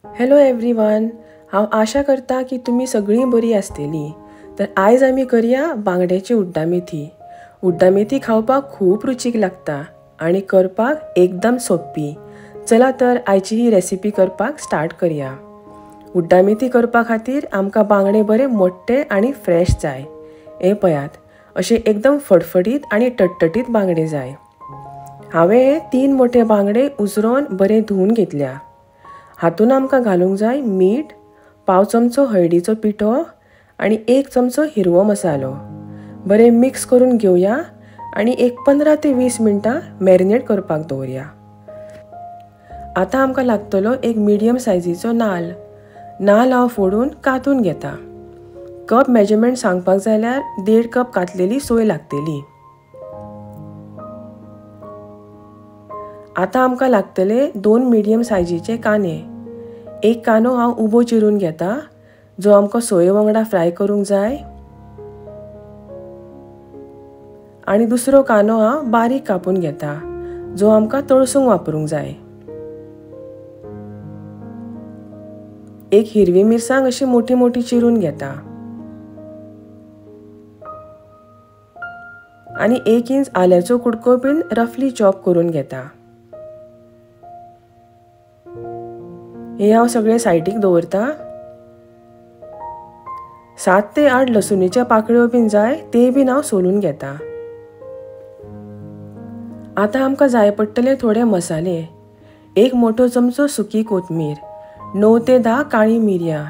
Hello everyone, हांव आशा करता की तुमी सगळीं बरीं आसतलीं. तर आयज आमी करया बांगड्याची उड्डामेथी. उड्डामेथी खावपाक खूब रुचीक लागता आनी करपाक एकदम सोंपी. चला तर आयची ही रेसिपी करपाक स्टार्ट करया. उड्डामेथी करपा खातीर आमकां बांगडे बरे मोठे आनी फ्रेश जाय. हे पळयात, अशे एकदम फडफडीत आनी टटटटीत बांगडे जाय. हांवें 3 मोठे बांगडे उजरोवन बरे धुवन घेतल्या. हातून आमकां घालूंक जाय मीठ, पाव चमचो हळदीचो पिठो आनी 1 चमचो हिरवो मसालो. बरे मिक्स करून घेवया आनी एक 15 ते 20 मिनटां मॅरिनेट करपाक दवरया. आतां आमकां लागतलो एक मिडियम सायजीचो नाल्ल. नाल्ल हांव फोडून कातून घेता. कप मेजरमेंट सांगपाक जाल्यार 1.5 कप कातलेली सोय लागतली. आतां आमकां लागतले 2 मिडियम सायजीचे कांदे. एक कांदो हांव उबो चिरून घेता, जो आमकां सोये वांगडा फ्राय करूंक जाय. आनी दुसरो कांदो हांव बारीक कापून घेता, जो आमकां तळसूंक वापरूंक जाय. एक हिरवी मिरसांग अशी मोठी मोठी चिरून घेता. आनी 1 इंच आल्याचो कुडको बीन रफली चॉप करून घेता. हे हांव सगळे सायडीक दवरता. 7 ते 8 लसुणीच्या पाकळ्यो बीन जाय, ते बीन हांव सोलून घेता. आतां आमकां जाय पडटले थोडे मसाले. 1 मोठो चमचो सुकी कोथमीर, 9 ते 10 काळी मिरयां,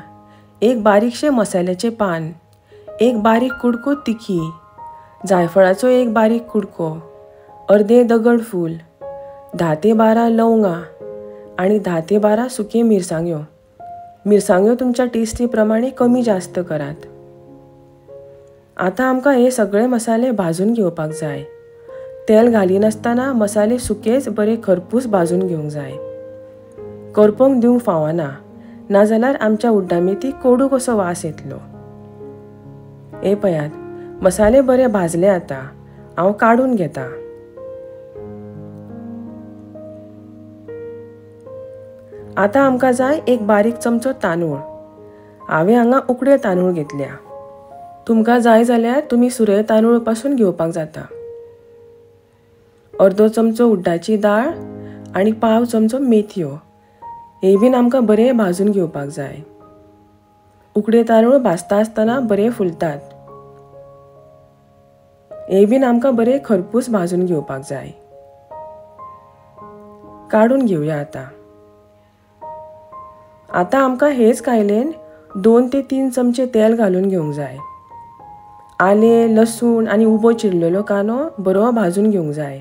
1 बारीकशे मसाल्याचे पान, 1 बारीक कुडको तिखी, जायफळाचो 1 बारीक कुडको, अर्दे दगडफूल, 10 ते 12 लवंगां आनी 10 ते 12 सुके मिरसांग्यो. मिरसांग्यो तुमच्या टेस्टी प्रमाणे कमी जास्त करात. आतां आमकां हे सगळे मसाले भाजून घेवपाक जाय. तेल घालिनासतना मसाले सुकेच बरे खरपूस भाजून घेवंक जाय. करपूंक दिवंक फावना, नाजाल्यार आमच्या उड्डामेथीक कोडू कसो वास येतलो. हे पळयात, मसाले बरे भाजले. आतां हांव काडून घेता. आतां आमकां जाय एक बारीक चमचो तांदूळ. हांवें हांगा उकडे तांदूळ घेतल्या. तुमकां जाय जाल्यार तुमी सुरय तांदूळ पासून घेवपाक जाता. अर्दो चमचो उड्डाची दाळ आनी पाव चमचो मेथयो. हे बीन आमकां बरे भाजून घेवपाक जाय. उकडे तांदूळ भाजता आसतना बरे फुलतात. हे बीन आमकां बरे खरपूस भाजून घेवपाक जाय. काडून घेवया आतां. आतां आमकां हेच कायलेन 2 ते 3 चमचे तेल घालून घेवंक जाय. आले, लसूण आनी उबो चिरलेलो कांदो बरो भाजून घेवंक जाय.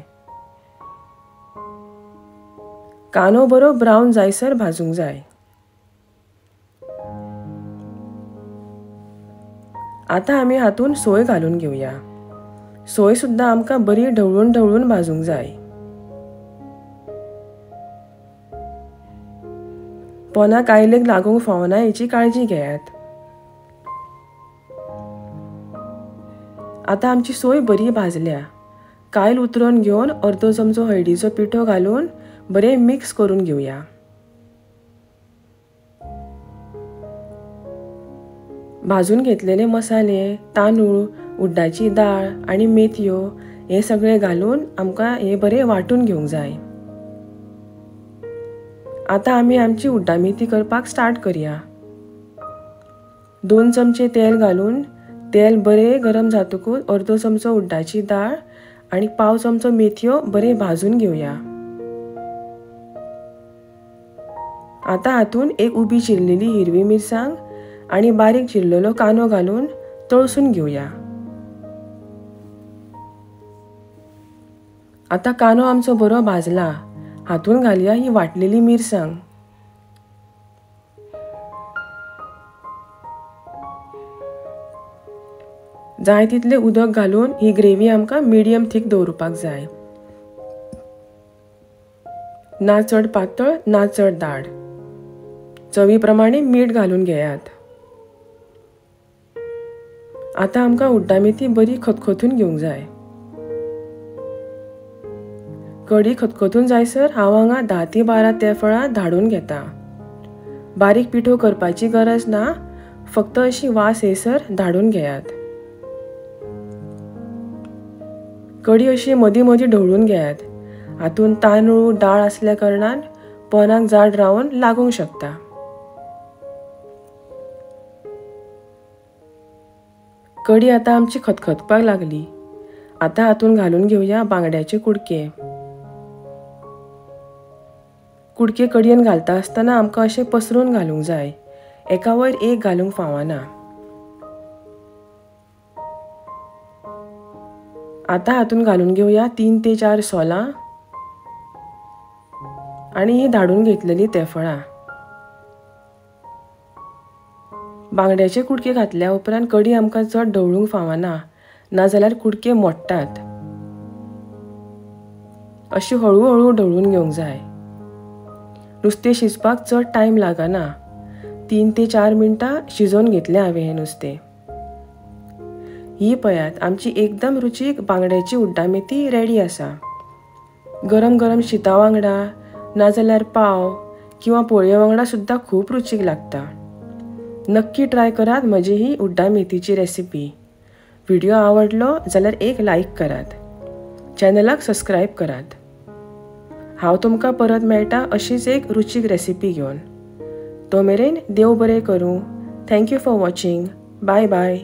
कांदो बरो ब्रावन जायसर भाजूंक जाय. आतां आमी हातून सोय घालून घेवया. सोय सुद्दां आमकां बरी ढवळून ढवळून भाजूंक जाय. पोना कायलेक लागूंक फावना हेची काळजी घेयात. आतां आमची सोय बरी भाजल्या. कायल उतरोवन घेवन अर्दो चमचो हळदीचो पिठो घालून बरे मिक्स करून घेवया. भाजून घेतलेले मसाले, तांदूळ, उड्डाची दाळ आनी मेथयो हे सगळे घालून आमकां हे बरे वांटून घेवंक जाय. आतां आमी आमची उड्डामेथी करपाक स्टार्ट करया. 2 चमचे तेल घालून तेल बरे गरम जातकूच अर्दो चमचो उड्डाची दाळ आनी पाव चमचो मेथयो बरे भाजून घेवया. आतां हातून एक उबी चिरलेली हिरवी मिरसांग आनी बारीक चिरलेलो कांदो घालून तळसून घेवया. आतां कांदो आमचो बरो भाजला. हातून घालया ही वाटलेली मिरसांग. जाय तितले उदक घालून ही ग्रेव्ही आमकां मिडियम थीक दवरपाक जाय. ना चड पातळ ना चड दाट. चवी प्रमाणे मीठ घालून घेयात. आतां आमकां उड्डामेथी बरी खतखतून घेवंक जाय. कढी खतखतून जायसर हांव हांगा 10 ते 12 तेफळां धाडून घेता. बारीक पिठो करपाची गरज ना, फक्त अशी वास येसर धाडून घेयात. कडी अशी मदीं मदीं ढवळून घेयात. हातून तांदूळ डाळ असल्या कारणान पोनाक जाड रावन लागूंक शकता. कडी आता आमची खतखतपाक लागली. आता हातून घालून घेवया बांगड्याचे कुडके. कुडके कडयेन घालता आसतना आमकां अशें पसरून घालूंक जाय. एका वयर एक घालूंक फावना. आता हातून घालून घेवया 3 ते 4 सोलां आणि ही धाडून घेतलेली तेफळां. बांगड्याचे कुडके घातल्या उपरांत कडी आमकां चड ढवळूंक फावना, नाजाल्यार कुडके मोडटात. अशी हळू ढवळून घेवंक जाय. नुस्तें शिजपाक चड टायम लागना. 3 ते 4 मिनटां शिजोवन घेतलें हांवें हें नुस्तें. ही पळयात आमची एकदम रुचीक बांगड्याची उड्डामेथी रेडी आसा. गरम गरम शिता वांगडा, नाजाल्यार पाव किंवा पोळये वांगडा सुद्दां खूब रुचीक लागता. नक्की ट्राय करात म्हजी ही उड्डामेथीची रेसिपी. व्हिडिओ आवडलो जाल्यार एक लाईक करात. चॅनलाक सबस्क्राईब करात. हांव तुमकां परत मेळटा अशीच एक रुचीक रेसिपी घेवन. तो मेरेन देव बरें करूं. Thank you for watching. Bye bye.